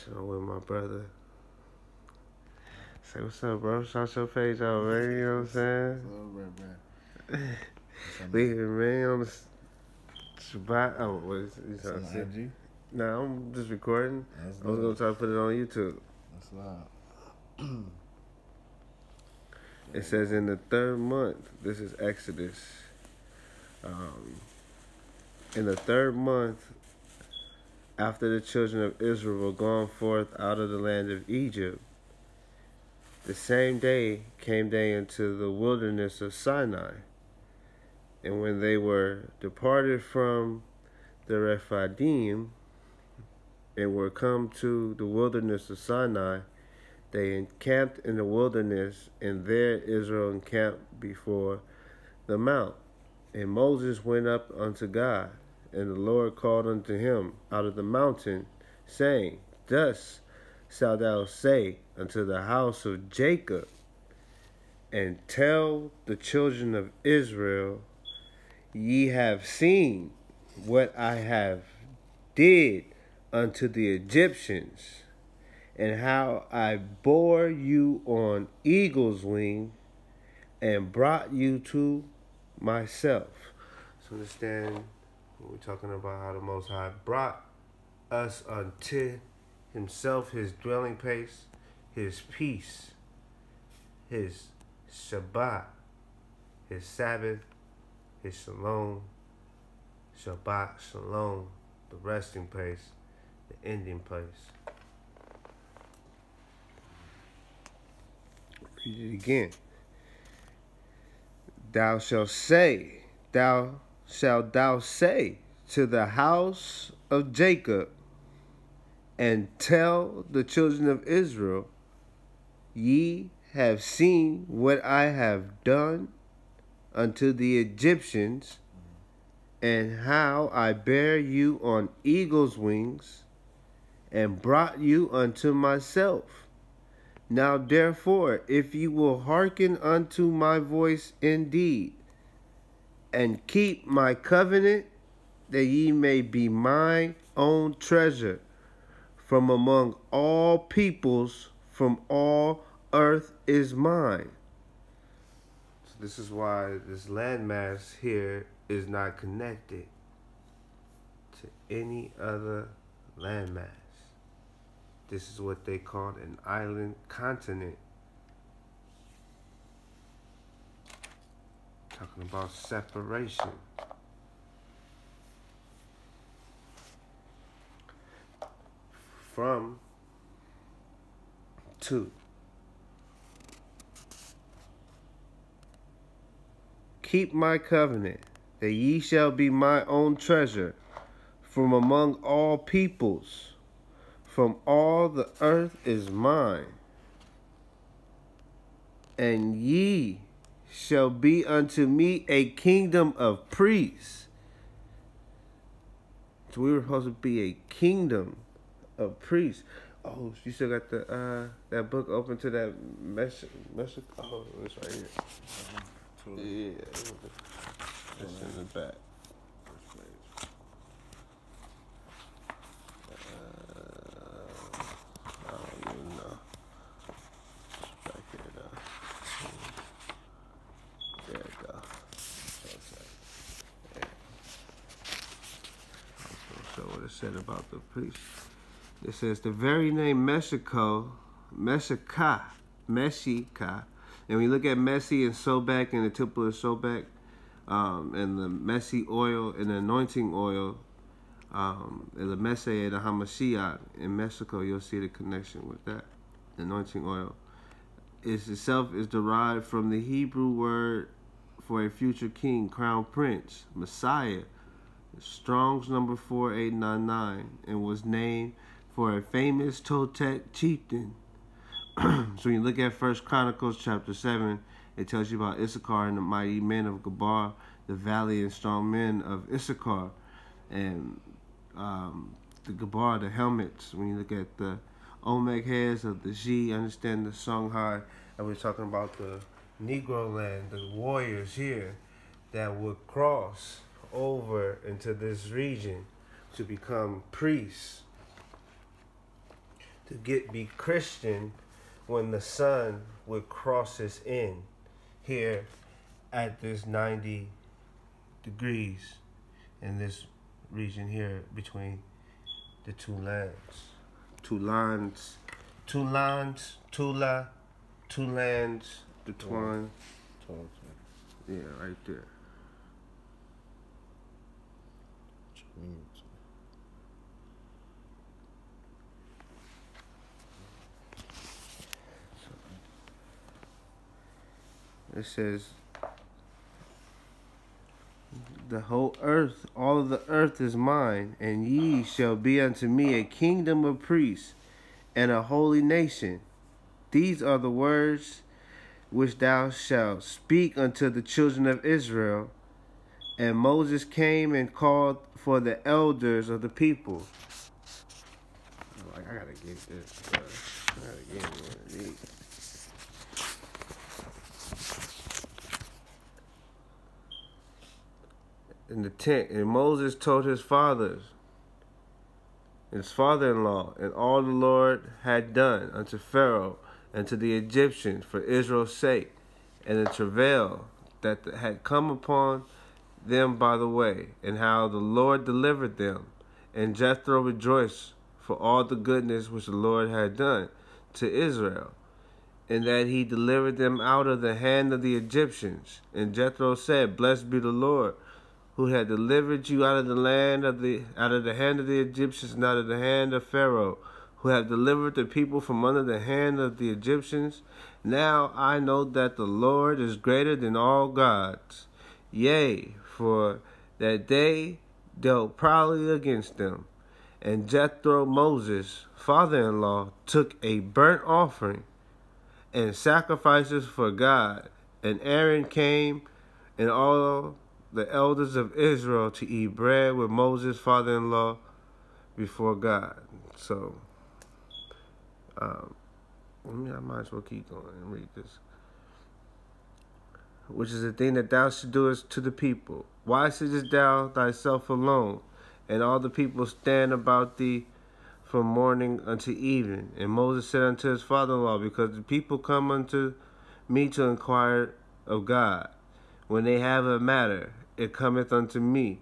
So with my brother. Say what's up, bro. Shout your page out, man. You know what I'm saying? We here, man, on the Shabbat. Oh, what is it? You It's on trying to say? IG. Nah, I'm just recording. That's I was gonna try to put it on YouTube. That's loud. It says in the third month. This is Exodus. In the third month, after the children of Israel were gone forth out of the land of Egypt, the same day came they into the wilderness of Sinai. And when they were departed from the Rephidim and were come to the wilderness of Sinai, they encamped in the wilderness, and there Israel encamped before the mount. And Moses went up unto God, and the Lord called unto him out of the mountain, saying, Thus shalt thou say unto the house of Jacob, and tell the children of Israel, Ye have seen what I have did unto the Egyptians, and how I bore you on eagle's wing, and brought you to myself. So understand, we're talking about how the Most High brought us unto himself, his dwelling place, his peace, his Shabbat, his Sabbath, his Shalom, Shabbat, Shalom, the resting place, the ending place. Read it again. Thou shalt say to the house of Jacob, and tell the children of Israel, Ye have seen what I have done unto the Egyptians, and how I bare you on eagle's wings, and brought you unto myself. Now therefore, if you will hearken unto my voice indeed, and keep my covenant, that ye may be mine own treasure from among all peoples, from all earth is mine. So this is why this landmass here is not connected to any other landmass. This is what they call an island continent. Talking about separation. From to. Keep my covenant, that ye shall be my own treasure from among all peoples. From all the earth is mine. And ye shall be unto me a kingdom of priests. So we were supposed to be a kingdom of priests. Oh, you still got the that book open to that message? Oh, it's right here. Yeah, it's in the back. I don't even know. Back here though. There we go. Yeah. I was gonna show what it said about the priest. It says the very name Meshika, and we look at Messi and Sobek and the temple of Sobek, and the Messi oil and the anointing oil, and the Messiah and the Hamashiach in Mexico, you'll see the connection with that. The anointing oil itself is derived from the Hebrew word for a future king, crown prince, Messiah, Strong's number 4899, and was named for a famous Toltec chieftain. So when you look at 1 Chronicles chapter 7, it tells you about Issachar and the mighty men of Gabar, the valiant strong men of Issachar, and the Gabar, the helmets. When you look at the Olmec heads of the Xi, understand the Songhai, and we're talking about the Negro land, the warriors here that would cross over into this region to become priests. be Christian when the sun would cross its end here at this 90 degrees in this region here between the two lands. Two lands, the twine. Yeah, right there. It says, the whole earth, all of the earth is mine, and ye shall be unto me a kingdom of priests and a holy nation. These are the words which thou shalt speak unto the children of Israel. And Moses came and called for the elders of the people. I gotta get this. I gotta get one of these. In the tent, and Moses told his fathers, his father-in-law, and all the Lord had done unto Pharaoh and to the Egyptians for Israel's sake, and the travail that had come upon them by the way, and how the Lord delivered them. And Jethro rejoiced for all the goodness which the Lord had done to Israel, and that he delivered them out of the hand of the Egyptians. And Jethro said, Blessed be the Lord, who had delivered you out of the hand of the Egyptians, and out of the hand of Pharaoh, who have delivered the people from under the hand of the Egyptians. Now I know that the Lord is greater than all gods. Yea, for that they dealt proudly against them. And Jethro, Moses' father-in-law, took a burnt offering and sacrifices for God. And Aaron came, and all the elders of Israel, to eat bread with Moses' father-in-law before God. So, I might as well keep going and read this. Which is the thing that thou should do is to the people. Why sittest thou thyself alone, and all the people stand about thee from morning unto evening? And Moses said unto his father-in-law, Because the people come unto me to inquire of God. When they have a matter, it cometh unto me,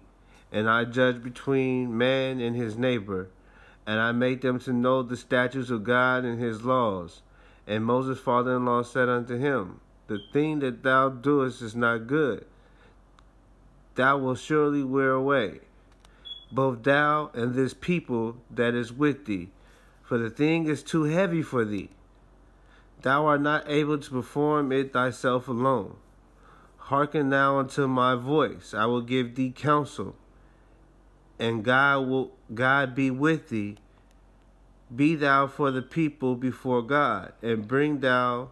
and I judge between man and his neighbor, and I make them to know the statutes of God and his laws. And Moses' father-in-law said unto him, The thing that thou doest is not good. Thou wilt surely wear away, both thou and this people that is with thee, for the thing is too heavy for thee. Thou art not able to perform it thyself alone. Hearken now unto my voice. I will give thee counsel, and God be with thee. Be thou for the people before God, and bring thou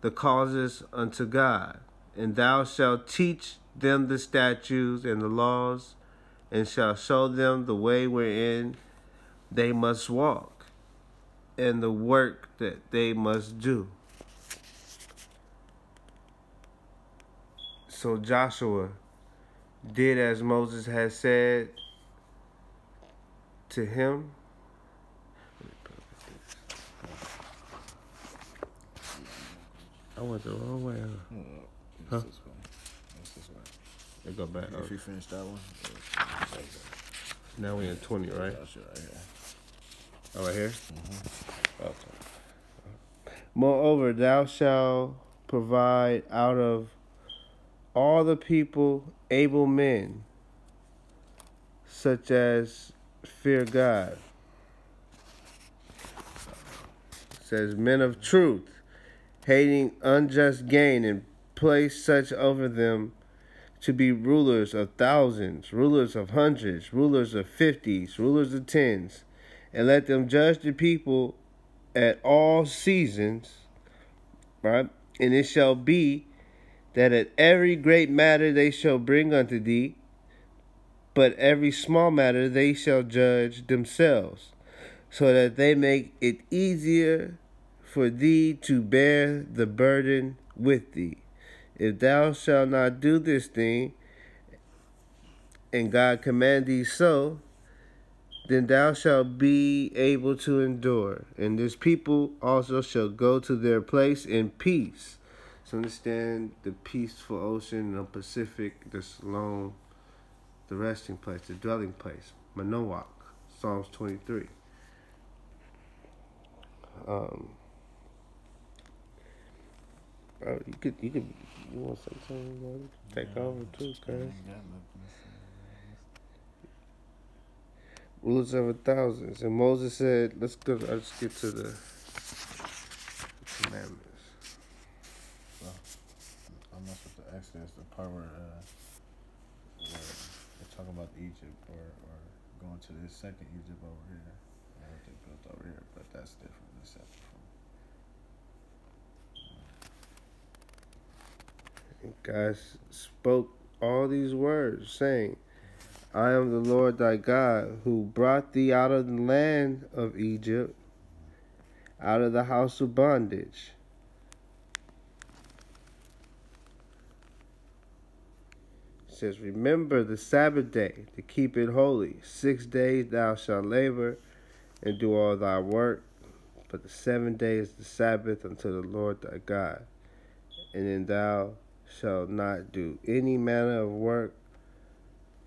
the causes unto God. And thou shalt teach them the statutes and the laws, and shalt show them the way wherein they must walk, and the work that they must do. So Joshua did as Moses had said to him. I went the wrong way, huh? This way. It go back. If you finish that one. Now we're in 20, right? Right here. Oh, right here? Mm-hmm. Okay. Moreover, thou shalt provide out of all the people able men, such as fear God. It says, men of truth, hating unjust gain, and place such over them to be rulers of thousands, rulers of hundreds, rulers of fifties, rulers of tens, and let them judge the people at all seasons, right? And it shall be that at every great matter they shall bring unto thee, but every small matter they shall judge themselves, so that they make it easier for thee to bear the burden with thee. If thou shalt not do this thing, and God command thee so, then thou shalt be able to endure, and this people also shall go to their place in peace. So understand the peaceful ocean, the Pacific, this alone, the resting place, the dwelling place, Manoach, Psalms 23. Bro, you want something, bro? You can take over too, cuz. Rulers of 1,000s. And Moses said, let's go, let's get to the commandments. Well, I mess with the Exodus, the part where they're talking about Egypt or going to this second Egypt over here. What they built over here, but that's different. That's separate from. And God spoke all these words, saying, I am the Lord thy God, who brought thee out of the land of Egypt, out of the house of bondage. It says, remember the Sabbath day to keep it holy. 6 days thou shalt labor and do all thy work, but the 7th day is the Sabbath unto the Lord thy God. And then thou shalt not do any manner of work,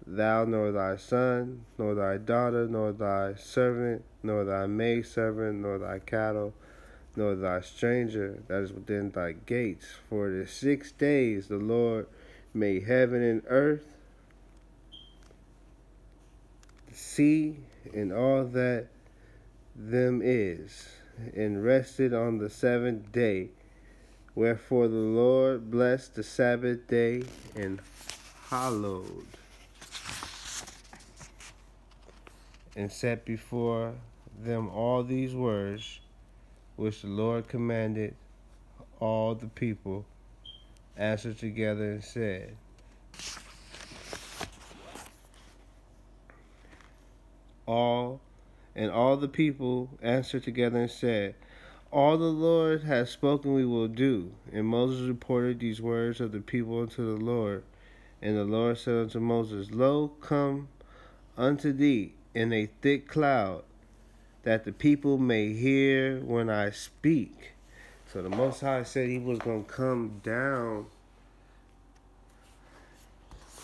thou nor thy son, nor thy daughter, nor thy servant, nor thy maidservant, nor thy cattle, nor thy stranger that is within thy gates. For the 6 days the Lord made heaven and earth, the sea, and all that them is, and rested on the 7th day. Wherefore the Lord blessed the Sabbath day and hallowed, and set before them all these words, which the Lord commanded. All the people answered together and said, all the people answered together and said, all the Lord has spoken we will do. And Moses reported these words of the people unto the Lord. And the Lord said unto Moses, lo, come unto thee in a thick cloud, that the people may hear when I speak. So the Most High said he was going to come down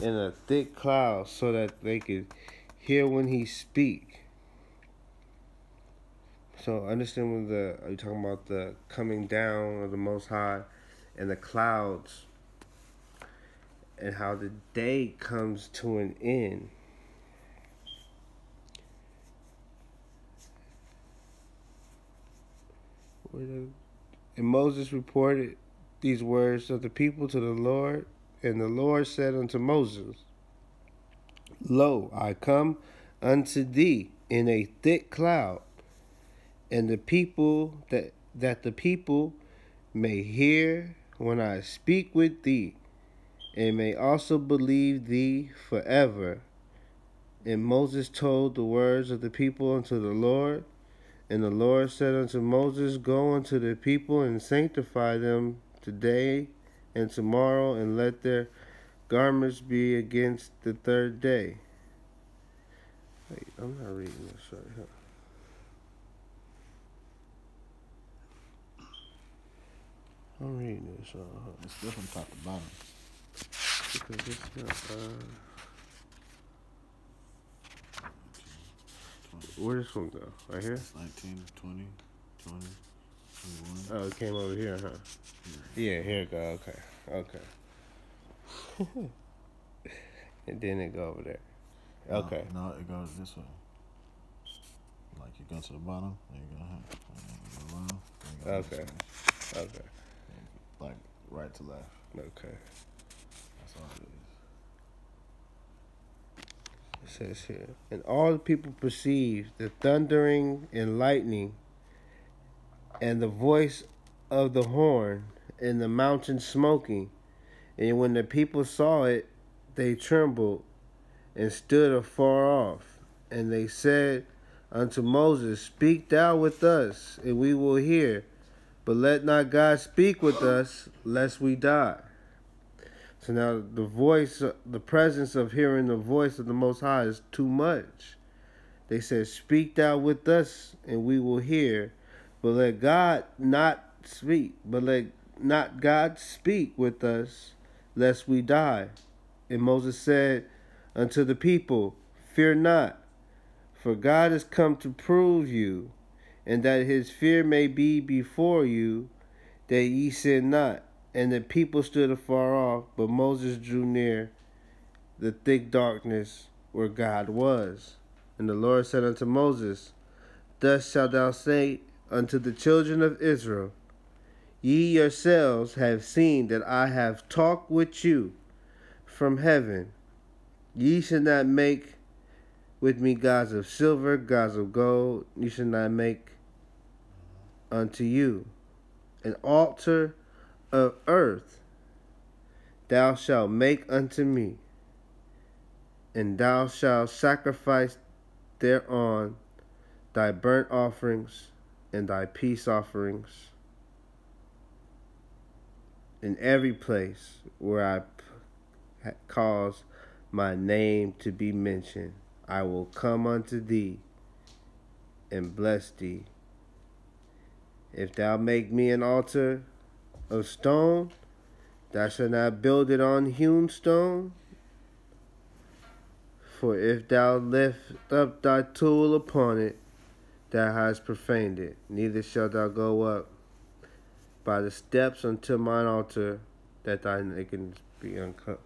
in a thick cloud so that they could hear when he speak. So understand when are you talking about the coming down of the Most High and the clouds, and how the day comes to an end. And Moses reported these words of the people to the Lord, and the Lord said unto Moses, lo, I come unto thee in a thick cloud, and the people that the people may hear when I speak with thee, and may also believe thee forever. And Moses told the words of the people unto the Lord. And the Lord said unto Moses, go unto the people and sanctify them today and tomorrow, and let their garments be against the 3rd day. Wait, I'm not reading this right here. I'm reading this. It's still from top to bottom. Because it's not, where this one go? Right here? 19, 20, 20, 21. Oh, it came over here, huh? Yeah, here it go. Okay. And then it go over there. Okay. No, it goes this way. Like you go to the bottom, then you go around, then you go Okay. Okay. Like right to left. Okay. That's all it is. It says here, and all the people perceived the thundering and lightning, and the voice of the horn, and the mountain smoking. And when the people saw it, they trembled and stood afar off. And they said unto Moses, speak thou with us, and we will hear. But let not God speak with us, lest we die. So now the presence of hearing the voice of the Most High is too much. They said, "Speak thou with us, and we will hear, but let God not speak, but let not God speak with us, lest we die." And Moses said unto the people, "Fear not, for God is come to prove you, and that his fear may be before you, that ye sin not." And the people stood afar off, but Moses drew near the thick darkness where God was. And the Lord said unto Moses, "Thus shalt thou say unto the children of Israel, Ye yourselves have seen that I have talked with you from heaven. Ye should not make with me gods of silver, gods of gold. Ye should not make unto you an altar of earth. Thou shalt make unto me, and thou shalt sacrifice thereon thy burnt offerings and thy peace offerings. In every place where I cause my name to be mentioned, I will come unto thee and bless thee. If thou make me an altar of stone, thou shalt not build it on hewn stone. For if thou lift up thy tool upon it, thou hast profaned it. Neither shalt thou go up by the steps unto mine altar, that thy nakedness be uncut.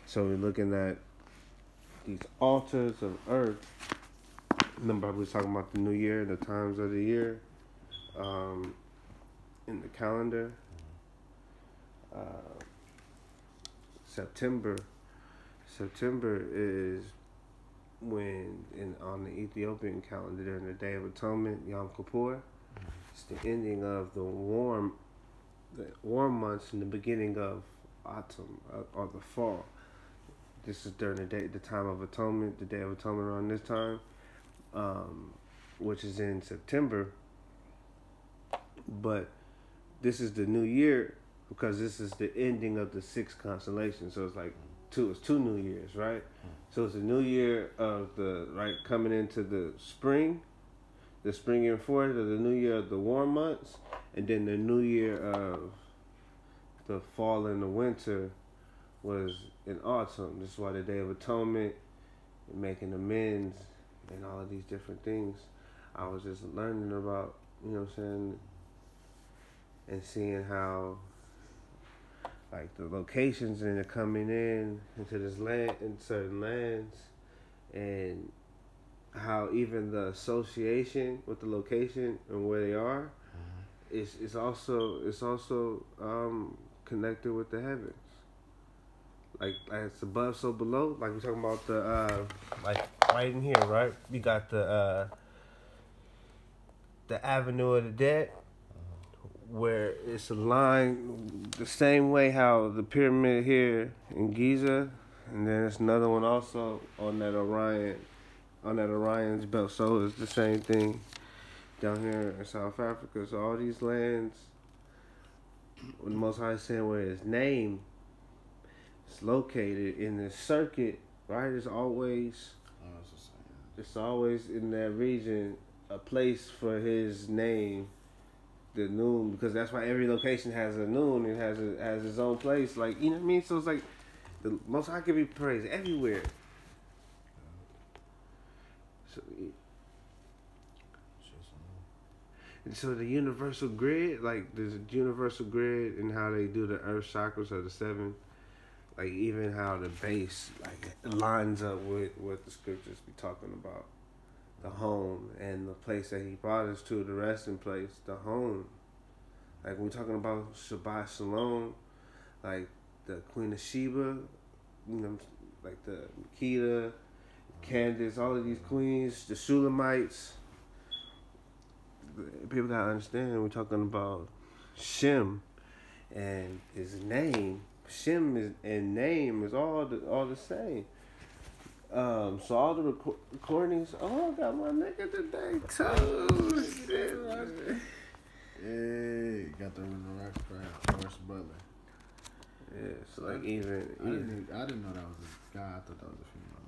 So we're looking at these altars of earth. Remember, we was talking about the new year, the times of the year, in the calendar. September is when, on the Ethiopian calendar, during the Day of Atonement, Yom Kippur, it's the ending of the warm months and the beginning of autumn or the fall. This is during the time of atonement, the Day of Atonement around this time, which is in September. But this is the new year because this is the ending of the sixth constellation. So it's like it's two New Years, right? So it's the new year of coming into the spring and forth, of the new year of the warm months, and then the new year of the fall and the winter was in autumn. This is why the Day of Atonement, making amends, and all of these different things. I was just learning about, you know what I'm saying, and seeing how, like, the locations and they're coming into this land, in certain lands, and how even the association with the location and where they are is also connected with the heavens. Like it's above, so below. Like we're talking about the like right in here, right? We got the Avenue of the Dead, where it's a line the same way how the pyramid here in Giza, and then there's another one also on that Orion's belt. So it's the same thing down here in South Africa. So all these lands, when the Most High is saying where his name is located in this circuit, right? It's always in that region a place for his name, the noon, because that's why every location has a noon. It has its own place, like, you know what I mean. So it's like the Most High can be praised everywhere. So the universal grid, like there's a universal grid in how they do the earth chakras of the seven, like even how the base like lines up with what the scriptures be talking about, the home and the place that he brought us to, the resting place, the home. Like when we're talking about Shabbat Shalom, like the Queen of Sheba, you know, like the Makeda, Candace, all of these queens, the Shulamites. People gotta understand we're talking about Shem and his name. Shem and name is all the same. So all the recordings. Oh, I got my nigga today too. Hey, got the Rex Morris Butler. Yeah, so like even I didn't know that was a guy. I thought that was a female.